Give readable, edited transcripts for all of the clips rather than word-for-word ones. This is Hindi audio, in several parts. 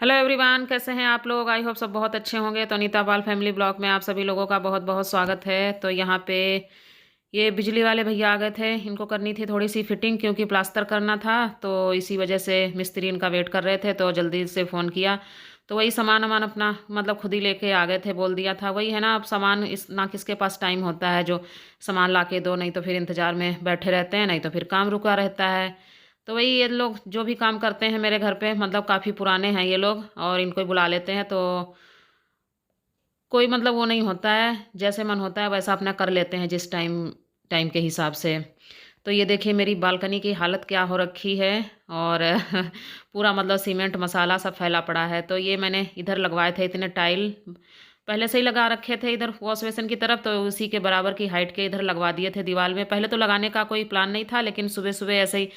हेलो एवरीवन, कैसे हैं आप लोग। आई होप सब बहुत अच्छे होंगे। तो अनीता पाल फैमिली ब्लॉग में आप सभी लोगों का बहुत बहुत स्वागत है। तो यहाँ पे ये बिजली वाले भैया आ गए थे। इनको करनी थी थोड़ी सी फिटिंग, क्योंकि प्लास्टर करना था। तो इसी वजह से मिस्त्री इनका वेट कर रहे थे, तो जल्दी से फ़ोन किया। तो वही सामान वामान अपना मतलब खुद ही लेके आ गए थे। बोल दिया था, वही है ना, अब सामान इस ना किसके पास टाइम होता है जो सामान ला के दो, नहीं तो फिर इंतज़ार में बैठे रहते हैं, नहीं तो फिर काम रुका रहता है। तो वही ये लोग जो भी काम करते हैं मेरे घर पे, मतलब काफ़ी पुराने हैं ये लोग, और इनको ही बुला लेते हैं। तो कोई मतलब वो नहीं होता है, जैसे मन होता है वैसा अपना कर लेते हैं, जिस टाइम टाइम के हिसाब से। तो ये देखिए मेरी बालकनी की हालत क्या हो रखी है। और पूरा मतलब सीमेंट मसाला सब फैला पड़ा है। तो ये मैंने इधर लगवाए थे इतने टाइल, पहले से ही लगा रखे थे इधर वॉश बेसिन की तरफ। तो उसी के बराबर की हाइट के इधर लगवा दिए थे दीवार में। पहले तो लगाने का कोई प्लान नहीं था, लेकिन सुबह सुबह ऐसे ही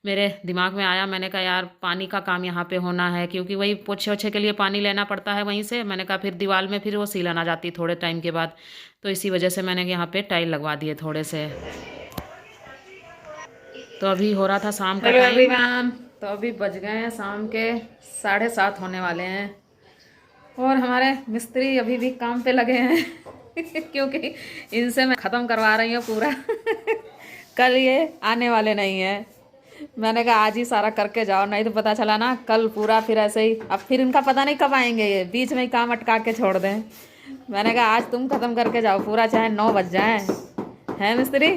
मेरे दिमाग में आया। मैंने कहा यार पानी का काम यहाँ पे होना है, क्योंकि वही पोछे ओछे के लिए पानी लेना पड़ता है वहीं से। मैंने कहा फिर दीवार में फिर वो सीलन आ जाती थोड़े टाइम के बाद। तो इसी वजह से मैंने यहाँ पे टाइल लगवा दिए थोड़े से। तो अभी हो रहा था शाम का टाइम। एवरीवन, तो अभी बज गए हैं शाम के 7:30 होने वाले हैं। और हमारे मिस्त्री अभी भी काम पे लगे हैं क्योंकि इनसे मैं ख़त्म करवा रही हूँ पूरा कल ये आने वाले नहीं हैं। मैंने कहा आज ही सारा करके जाओ, नहीं तो पता चला ना कल पूरा फिर ऐसे ही, अब फिर इनका पता नहीं कब आएंगे, ये बीच में ही काम अटका के छोड़ दें। मैंने कहा आज तुम ख़त्म करके जाओ पूरा, चाहे 9 बज जाए। है मिस्त्री?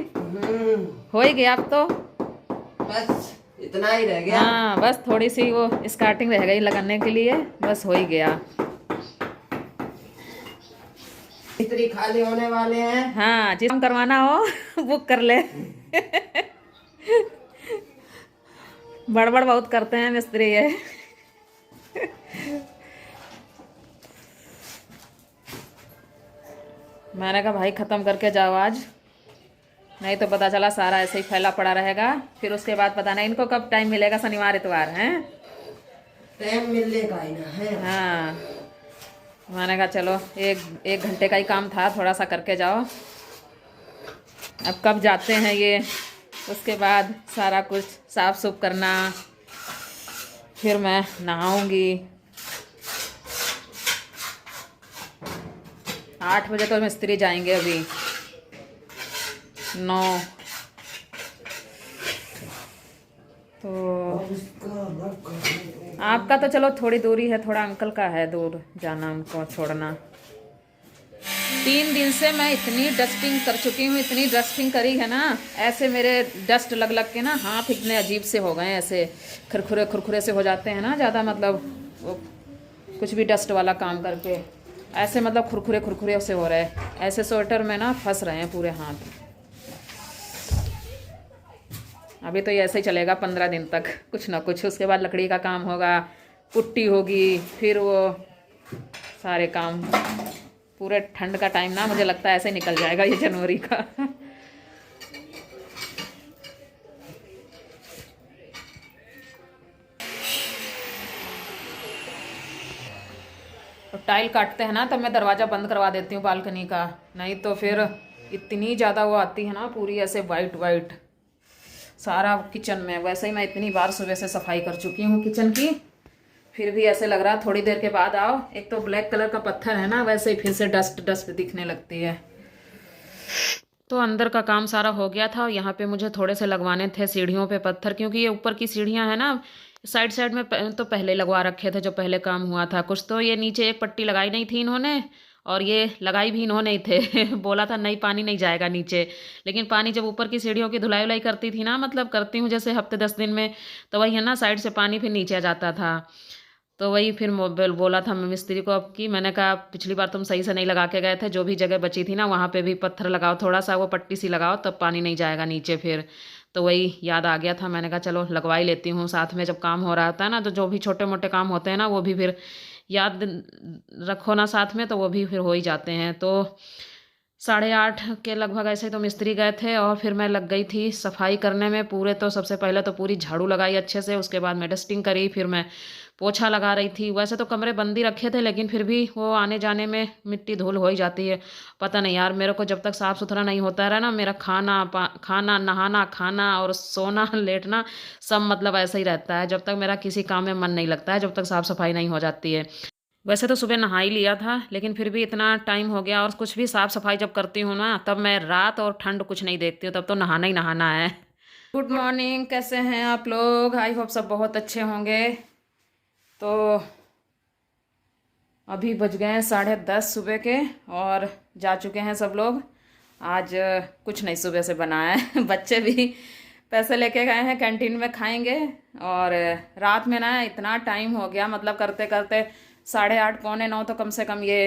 हो ही गया अब तो। बस इतना ही रह गया। हाँ, बस थोड़ी सी वो स्टार्टिंग रह गई लगाने के लिए, बस हो ही गया। मिस्त्री खाली होने वाले हैं। हाँ, जिस काम करवाना हो बुक कर ले बड़बड़ बहुत करते हैं मिस्त्री ये मैंने कहा भाई ख़त्म करके जाओ आज, नहीं तो पता चला सारा ऐसे ही फैला पड़ा रहेगा। फिर उसके बाद पता नहीं इनको कब टाइम मिलेगा, शनिवार इतवार है। टाइम मिलने का ही ना है। हाँ, मैंने कहा चलो एक एक घंटे का ही काम था, थोड़ा सा करके जाओ। अब कब जाते हैं ये, उसके बाद सारा कुछ साफ सुफ करना, फिर मैं नहाऊंगी। 8 बजे तो मिस्त्री जाएंगे, अभी 9। तो आपका तो चलो थोड़ी दूरी है, थोड़ा अंकल का है दूर जाना, उनको छोड़ना। 3 दिन से मैं इतनी डस्टिंग कर चुकी हूँ, इतनी डस्टिंग करी है ना, ऐसे मेरे डस्ट लग लग के ना हाथ इतने अजीब से हो गए, ऐसे खुरखुरे खुरखुरे से हो जाते हैं ना ज़्यादा, मतलब वो कुछ भी डस्ट वाला काम करके ऐसे मतलब खुरखुरे खुरखुरे से हो रहे हैं। ऐसे स्वेटर में ना फंस रहे हैं पूरे हाथ। अभी तो ये ऐसे ही चलेगा 15 दिन तक कुछ ना कुछ। उसके बाद लकड़ी का काम होगा, पुट्टी होगी, फिर वो सारे काम। पूरे ठंड का टाइम ना मुझे लगता है ऐसे ही निकल जाएगा ये जनवरी का तो टाइल काटते हैं ना तब मैं दरवाज़ा बंद करवा देती हूँ बालकनी का, नहीं तो फिर इतनी ज़्यादा वो आती है ना पूरी ऐसे वाइट वाइट सारा किचन में। वैसे ही मैं इतनी बार सुबह से सफाई कर चुकी हूँ किचन की, फिर भी ऐसे लग रहा थोड़ी देर के बाद आओ, एक तो ब्लैक कलर का पत्थर है ना, वैसे ही फिर से डस्ट डस्ट दिखने लगती है। तो अंदर का काम सारा हो गया था, और यहाँ पे मुझे थोड़े से लगवाने थे सीढ़ियों पे पत्थर, क्योंकि ये ऊपर की सीढ़ियाँ हैं ना, साइड साइड में तो पहले लगवा रखे थे जो पहले काम हुआ था कुछ। तो ये नीचे एक पट्टी लगाई नहीं थी इन्होंने, और ये लगाई भी इन्होंने ही थे बोला था नहीं पानी नहीं जाएगा नीचे। लेकिन पानी जब ऊपर की सीढ़ियों की धुलाई उलाई करती थी ना, मतलब करती हूँ जैसे हफ्ते 10 दिन में, तो वही है ना साइड से पानी फिर नीचे आ जाता था। तो वही फिर बोला था मैं मिस्त्री को अब की, मैंने कहा पिछली बार तुम सही से नहीं लगा के गए थे, जो भी जगह बची थी ना वहाँ पे भी पत्थर लगाओ, थोड़ा सा वो पट्टी सी लगाओ, तब पानी नहीं जाएगा नीचे फिर। तो वही याद आ गया था, मैंने कहा चलो लगवा ही लेती हूँ, साथ में जब काम हो रहा होता है ना, तो जो भी छोटे मोटे काम होते हैं ना वो भी फिर याद रखो ना साथ में, तो वो भी फिर हो ही जाते हैं। तो 8:30 के लगभग ऐसे तो मिस्त्री गए थे और फिर मैं लग गई थी सफाई करने में पूरे। तो सबसे पहले तो पूरी झाड़ू लगाई अच्छे से, उसके बाद मैं डस्टिंग करी, फिर मैं पोछा लगा रही थी। वैसे तो कमरे बंद ही रखे थे लेकिन फिर भी वो आने जाने में मिट्टी धूल हो ही जाती है। पता नहीं यार, मेरे को जब तक साफ़ सुथरा नहीं होता रहा ना, मेरा खाना नहाना खाना और सोना लेटना सब मतलब ऐसा ही रहता है। जब तक मेरा किसी काम में मन नहीं लगता है, जब तक साफ़ सफाई नहीं हो जाती है। वैसे तो सुबह नहा ही लिया था लेकिन फिर भी इतना टाइम हो गया, और कुछ भी साफ़ सफाई जब करती हूँ ना तब मैं रात और ठंड कुछ नहीं देखती हूँ, तब तो नहाना ही नहाना है। गुड मॉर्निंग, कैसे हैं आप लोग? आई होप सब बहुत अच्छे होंगे। तो अभी बज गए हैं 10:30 सुबह के और जा चुके हैं सब लोग। आज कुछ नहीं सुबह से बनाया है बच्चे भी पैसे लेके गए हैं, कैंटीन में खाएंगे। और रात में ना इतना टाइम हो गया, मतलब करते करते 8:30 पौने 9 तो कम से कम ये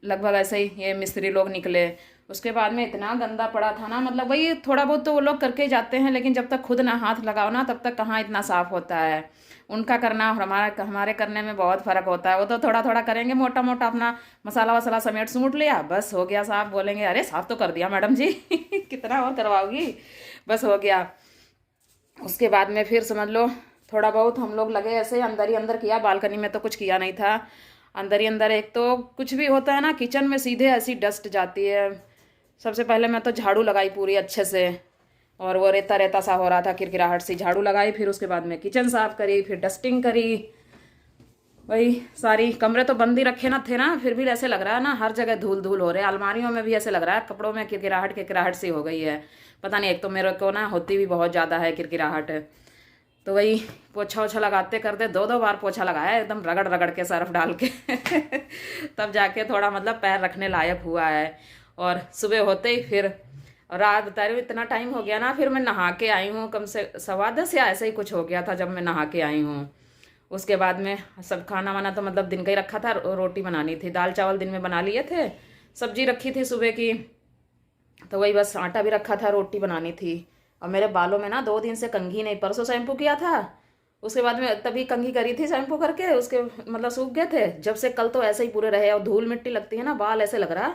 लगभग ऐसे ही ये मिस्त्री लोग निकले। उसके बाद में इतना गंदा पड़ा था ना, मतलब वही थोड़ा बहुत तो वो लोग करके ही जाते हैं लेकिन जब तक खुद ना हाथ लगाओ ना तब तक कहाँ इतना साफ़ होता है। उनका करना और हमारे करने में बहुत फ़र्क होता है। वो तो थोड़ा थोड़ा करेंगे, मोटा मोटा अपना मसाला वसाला समेट सूट लिया, बस हो गया साफ़। बोलेंगे अरे साफ़ तो कर दिया मैडम जी कितना और करवाओगी, बस हो गया। उसके बाद में फिर समझ लो थोड़ा बहुत हम लोग लगे ऐसे अंदर ही अंदर किया, बालकनी में तो कुछ किया नहीं था। अंदर ही अंदर एक तो कुछ भी होता है ना, किचन में सीधे ऐसी डस्ट जाती है। सबसे पहले मैं तो झाड़ू लगाई पूरी अच्छे से, और वो रेता रेता सा हो रहा था, किरकिराहट सी, झाड़ू लगाई। फिर उसके बाद में किचन साफ़ करी, फिर डस्टिंग करी। वही सारी कमरे तो बंद ही रखे ना थे ना, फिर भी ऐसे लग रहा है ना हर जगह धूल धूल हो रहे हैं। अलमारियों में भी ऐसे लग रहा है कपड़ों में किरकिराहट सी हो गई है। पता नहीं, एक तो मेरे को ना होती भी बहुत ज़्यादा है किरकिराहट। तो वही पोछा ओछा लगाते करते 2-2 बार पोछा लगाया एकदम रगड़ रगड़ के सर्फ डाल के तब जाके थोड़ा मतलब पैर रखने लायक हुआ है। और सुबह होते ही फिर रात बता रही हूँ इतना टाइम हो गया ना, फिर मैं नहा के आई हूँ, कम से 10:15 या ऐसे ही कुछ हो गया था जब मैं नहा के आई हूँ। उसके बाद में सब खाना वाना तो मतलब दिन का ही रखा था, रोटी बनानी थी, दाल चावल दिन में बना लिए थे, सब्जी रखी थी सुबह की, तो वही बस आटा भी रखा था, रोटी बनानी थी। और मेरे बालों में ना 2 दिन से कंघी नहीं, परसों शैम्पू किया था, उसके बाद में तभी कंघी करी थी शैम्पू करके, उसके मतलब सूख गए थे। जब से कल तो ऐसे ही पूरे रहे, और धूल मिट्टी लगती है ना, बाल ऐसे लग रहा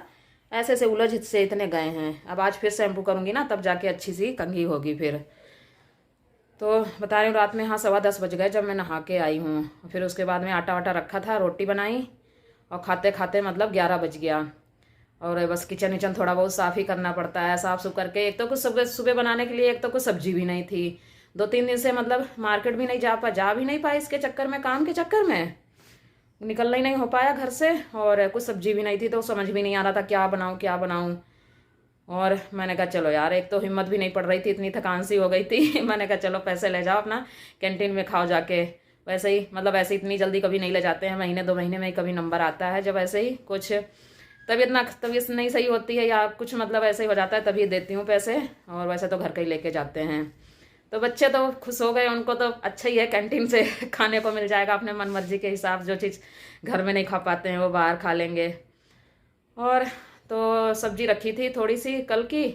ऐसे से उलझ से इतने गए हैं। अब आज फिर शैम्पू करूँगी ना तब जाके अच्छी सी कंघी होगी फिर। तो बता रही हूँ रात में हाँ 10:15 बज गए जब मैं नहा के आई हूँ। फिर उसके बाद में आटा वाटा रखा था, रोटी बनाई, और खाते खाते मतलब 11 बज गया। और बस किचन विचन थोड़ा बहुत साफ़ ही करना पड़ता है, साफ़ सुफ करके। एक तो कुछ सुबह सुबह बनाने के लिए एक तो कुछ सब्जी भी नहीं थी, 2-3 दिन से मतलब मार्केट भी नहीं जा भी नहीं पाए, इसके चक्कर में, काम के चक्कर में निकलना ही नहीं हो पाया घर से। और कुछ सब्जी भी नहीं थी तो समझ भी नहीं आ रहा था क्या बनाऊँ क्या बनाऊँ। और मैंने कहा चलो यार, एक तो हिम्मत भी नहीं पड़ रही थी, इतनी थकान सी हो गई थी मैंने कहा चलो पैसे ले जाओ अपना, कैंटीन में खाओ जाके। वैसे ही मतलब ऐसे इतनी जल्दी कभी नहीं ले जाते हैं, महीने 2 महीने में ही कभी नंबर आता है, जब ऐसे ही कुछ तबीयत नहीं सही होती है या कुछ मतलब ऐसे ही हो जाता है तभी देती हूँ पैसे। और वैसे तो घर का ही लेके जाते हैं। तो बच्चे तो खुश हो गए, उनको तो अच्छा ही है, कैंटीन से खाने को मिल जाएगा अपने मन मर्जी के हिसाब, जो चीज़ घर में नहीं खा पाते हैं वो बाहर खा लेंगे। और तो सब्जी रखी थी थोड़ी सी कल की,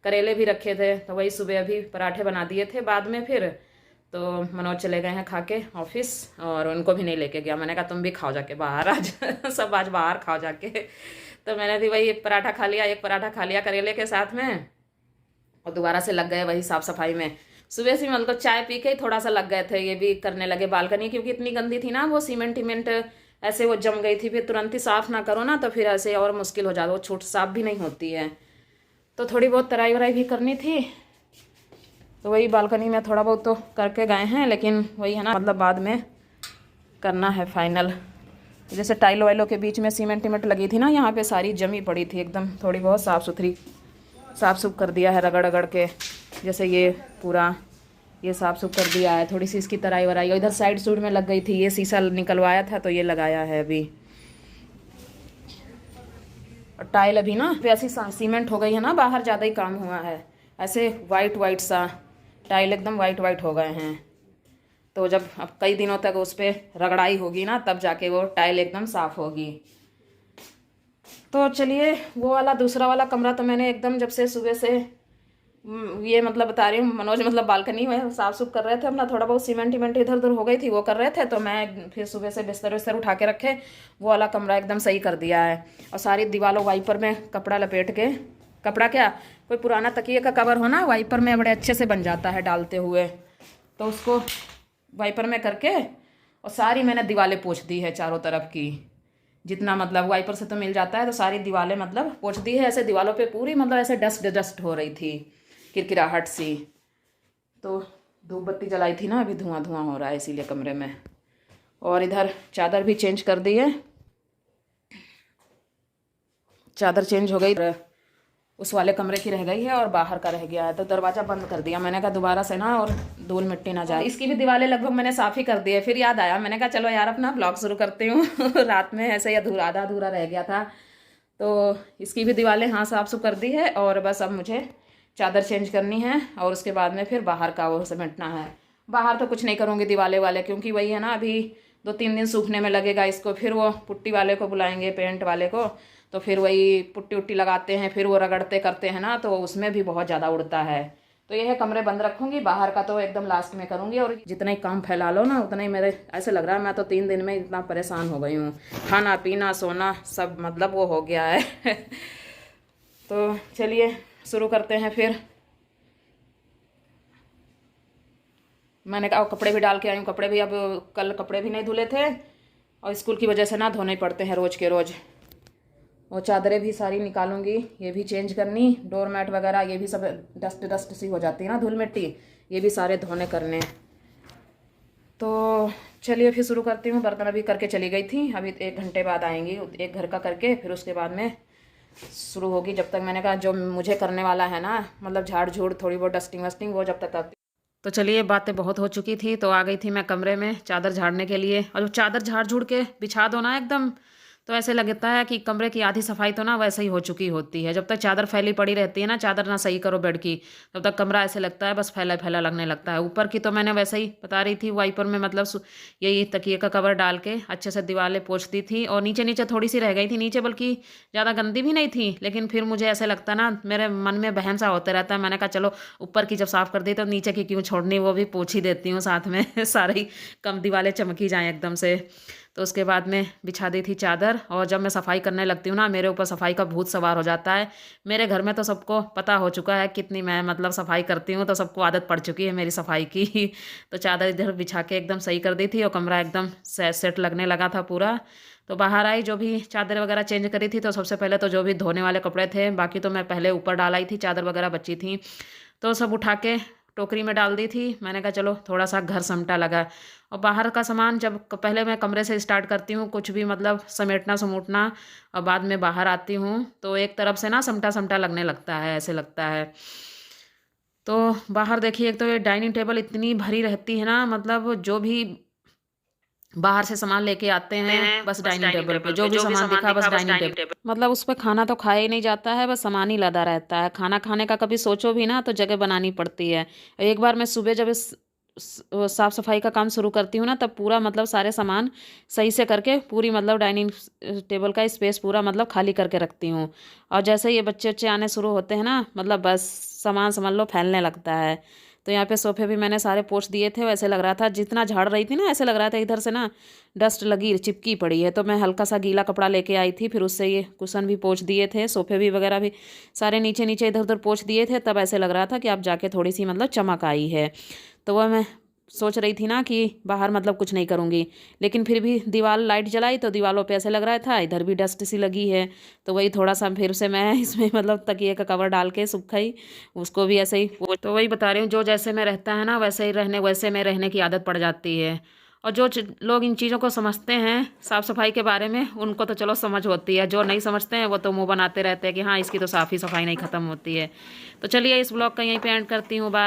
करेले भी रखे थे, तो वही सुबह अभी पराठे बना दिए थे बाद में। फिर तो मनोज चले गए हैं खा के ऑफिस, और उनको भी नहीं लेके गया। मैंने कहा तुम भी खाओ जाके बाहर आज सब आज बाहर खाओ जाके। तो मैंने भी वही पराठा खा लिया, एक पराठा खा लिया करेले के साथ में, और दोबारा से लग गए वही साफ़ सफाई में। सुबह से मतलब चाय पी के ही थोड़ा सा लग गए थे, ये भी करने लगे बालकनी, क्योंकि इतनी गंदी थी ना वो, सीमेंट ऐसे वो जम गई थी। फिर तुरंत ही साफ़ ना करो ना तो फिर ऐसे और मुश्किल हो जाता, वो छूट साफ भी नहीं होती है। तो थोड़ी बहुत तराई वराई भी करनी थी, तो वही बालकनी में थोड़ा बहुत तो करके गए हैं, लेकिन वही है ना मतलब बाद में करना है फाइनल। जैसे टाइलों वाइलों के बीच में सीमेंट टीमेंट लगी थी ना, यहाँ पे सारी जमी पड़ी थी एकदम, थोड़ी बहुत साफ़ सुथरी साफ़ सुफ कर दिया है रगड़ रगड़ के। जैसे ये पूरा ये साफ़ सुफ कर दिया है, थोड़ी सी इसकी तराई वराई इधर साइड सूड में लग गई थी, ये शीशा निकलवाया था तो ये लगाया है अभी। और टाइल अभी ना वैसी सीमेंट हो गई है ना, बाहर ज़्यादा ही काम हुआ है, ऐसे वाइट सा टाइल एकदम वाइट हो गए हैं। तो जब अब कई दिनों तक उस पर रगड़ाई होगी ना तब जाके वो टाइल एकदम साफ़ होगी। तो चलिए वो वाला दूसरा वाला कमरा तो मैंने एकदम जब से सुबह से ये मतलब बता रही हूँ, मनोज मतलब बालकनी में साफ़ सुफ कर रहे थे अपना, थोड़ा बहुत सीमेंट इधर उधर हो गई थी वो कर रहे थे, तो मैं फिर सुबह से बिस्तर विस्तर उठा के रखे, वो वाला कमरा एकदम सही कर दिया है। और सारी दीवारों वाइपर में कपड़ा लपेट के कपड़ा क्या, कोई पुराना तकिए का कवर हो ना, वाइपर में बड़े अच्छे से बन जाता है डालते हुए। तो उसको वाइपर में करके और सारी मैंने दीवारें पोंछ दी है चारों तरफ की, जितना मतलब वाइपर से तो मिल जाता है, तो सारी दीवारें मतलब पोंछ दी है। ऐसे दीवारों पे पूरी मतलब ऐसे डस्ट डस्ट हो रही थी, किरकिराहट सी। तो धूप बत्ती जलाई थी ना, अभी धुआं धुआं हो रहा है इसीलिए कमरे में। और इधर चादर भी चेंज कर दी है, चादर चेंज हो गई, उस वाले कमरे की रह गई है और बाहर का रह गया है, तो दरवाज़ा बंद कर दिया। मैंने कहा दोबारा से ना और धूल मिट्टी ना जाए। इसकी भी दीवारें लगभग मैंने साफ़ ही कर दी है। फिर याद आया, मैंने कहा चलो यार अपना ब्लॉग शुरू करती हूँ रात में ऐसे ही अधूरा आधा अधूरा रह गया था, तो इसकी भी दीवारें हाँ साफ सुफ कर दी है। और बस अब मुझे चादर चेंज करनी है और उसके बाद में फिर बाहर का वो समेटना है। बाहर तो कुछ नहीं करूँगी दीवाले वाले, क्योंकि वही है ना, अभी 2-3 दिन सूखने में लगेगा इसको। फिर वो पुट्टी वाले को बुलाएंगे, पेंट वाले को, तो फिर वही पुट्टी उट्टी लगाते हैं, फिर वो रगड़ते करते हैं ना, तो उसमें भी बहुत ज़्यादा उड़ता है। तो ये है, कमरे बंद रखूँगी, बाहर का तो एकदम लास्ट में करूँगी। और जितना ही काम फैला लो ना उतना ही मेरे ऐसे लग रहा है, मैं तो 3 दिन में इतना परेशान हो गई हूँ। खाना पीना सोना सब मतलब वो हो गया है तो चलिए शुरू करते हैं फिर। मैंने कहा कपड़े भी डाल के आई हूँ, कपड़े भी अब कल कपड़े भी नहीं धुले थे और स्कूल की वजह से ना धोने पड़ते हैं रोज़ के रोज़। और चादरें भी सारी निकालूंगी, ये भी चेंज करनी, डोर मैट वगैरह ये भी सब डस्ट डस्ट सी हो जाती है ना, धूल मिट्टी, ये भी सारे धोने करने। तो चलिए फिर शुरू करती हूँ। बर्तन अभी करके चली गई थी, अभी 1 घंटे बाद आएंगी, एक घर का करके फिर उसके बाद में शुरू होगी। जब तक मैंने कहा जो मुझे करने वाला है ना, मतलब झाड़ झूड़ थोड़ी बहुत डस्टिंग वस्टिंग, वो जब तक करती। तो चलिए बातें बहुत हो चुकी थी, तो आ गई थी मैं कमरे में चादर झाड़ने के लिए। और जब चादर झाड़ झूड़ के बिछा दो ना एकदम, तो ऐसे लगता है कि कमरे की आधी सफाई तो ना वैसे ही हो चुकी होती है। जब तक चादर फैली पड़ी रहती है ना, चादर ना सही करो बेड की, तब तक कमरा ऐसे लगता है बस फैला फैला लगने लगता है। ऊपर की तो मैंने वैसे ही बता रही थी, वाइपर में मतलब यही तकिए का कवर डाल के अच्छे से दीवारें पोंछ दी थी। और नीचे नीचे थोड़ी सी रह गई थी, नीचे बल्कि ज़्यादा गंदी भी नहीं थी, लेकिन फिर मुझे ऐसे लगता ना, मेरे मन में बहम सा होते रहता है। मैंने कहा चलो ऊपर की जब साफ़ कर दी तो नीचे की क्यों छोड़नी, वो भी पोंछ ही देती हूँ साथ में सारी कम दीवारें चमकी जाएँ एकदम से। तो उसके बाद में बिछा दी थी चादर। और जब मैं सफाई करने लगती हूँ ना, मेरे ऊपर सफाई का भूत सवार हो जाता है। मेरे घर में तो सबको पता हो चुका है कितनी मैं मतलब सफाई करती हूँ, तो सबको आदत पड़ चुकी है मेरी सफाई की तो चादर इधर बिछा के एकदम सही कर दी थी और कमरा एकदम सेट लगने लगा था पूरा। तो बाहर आई, जो भी चादर वगैरह चेंज करी थी, तो सबसे पहले तो जो भी धोने वाले कपड़े थे, बाकी तो मैं पहले ऊपर डाल आई थी, चादर वगैरह बची थी तो सब उठा के टोकरी में डाल दी थी। मैंने कहा चलो थोड़ा सा घर समटा लगा। और बाहर का सामान जब पहले मैं कमरे से स्टार्ट करती हूँ कुछ भी मतलब समेटना समूटना, और बाद में बाहर आती हूँ तो एक तरफ से ना समटा समटा लगने लगता है, ऐसे लगता है। तो बाहर देखिए, एक तो ये डाइनिंग टेबल इतनी भरी रहती है ना, मतलब जो भी बाहर से सामान लेके आते हैं बस डाइनिंग टेबल पे जो भी सामान दिखा बस डाइनिंग टेबल, मतलब उस पर खाना तो खाया ही नहीं जाता है, बस सामान ही लदा रहता है। खाना खाने का कभी सोचो भी ना तो जगह बनानी पड़ती है। एक बार मैं सुबह जब साफ़ सफाई का काम शुरू करती हूँ ना, तब पूरा मतलब सारे सामान सही से करके पूरी मतलब डाइनिंग टेबल का स्पेस पूरा मतलब खाली करके रखती हूँ। और जैसे ये बच्चे बच्चे आने शुरू होते हैं ना, मतलब बस सामान समझ लो फैलने लगता है। तो यहाँ पे सोफे भी मैंने सारे पोंछ दिए थे। वैसे लग रहा था जितना झाड़ रही थी ना, ऐसे लग रहा था इधर से ना डस्ट लगी चिपकी पड़ी है। तो मैं हल्का सा गीला कपड़ा लेके आई थी, फिर उससे ये कुशन भी पोंछ दिए थे, सोफे भी वगैरह भी सारे नीचे नीचे इधर उधर पोंछ दिए थे। तब ऐसे लग रहा था कि अब जाके थोड़ी सी मतलब चमक आई है। तो वह मैं सोच रही थी ना कि बाहर मतलब कुछ नहीं करूँगी, लेकिन फिर भी दीवार लाइट जलाई तो दीवारों पे ऐसे लग रहा था इधर भी डस्ट सी लगी है। तो वही थोड़ा सा फिर से मैं इसमें मतलब तकिए का कवर डाल के सुखाई उसको भी ऐसे ही। तो वही बता रही हूँ, जो जैसे में रहता है ना वैसे में रहने की आदत पड़ जाती है। और जो लोग इन चीज़ों को समझते हैं साफ़ सफाई के बारे में, उनको तो चलो समझ होती है। जो नहीं समझते हैं वो तो मुँह बनाते रहते हैं कि हाँ इसकी तो साफ़ ही सफाई नहीं ख़त्म होती है। तो चलिए इस ब्लॉग का यहीं पे एंड करती हूँ। बाय।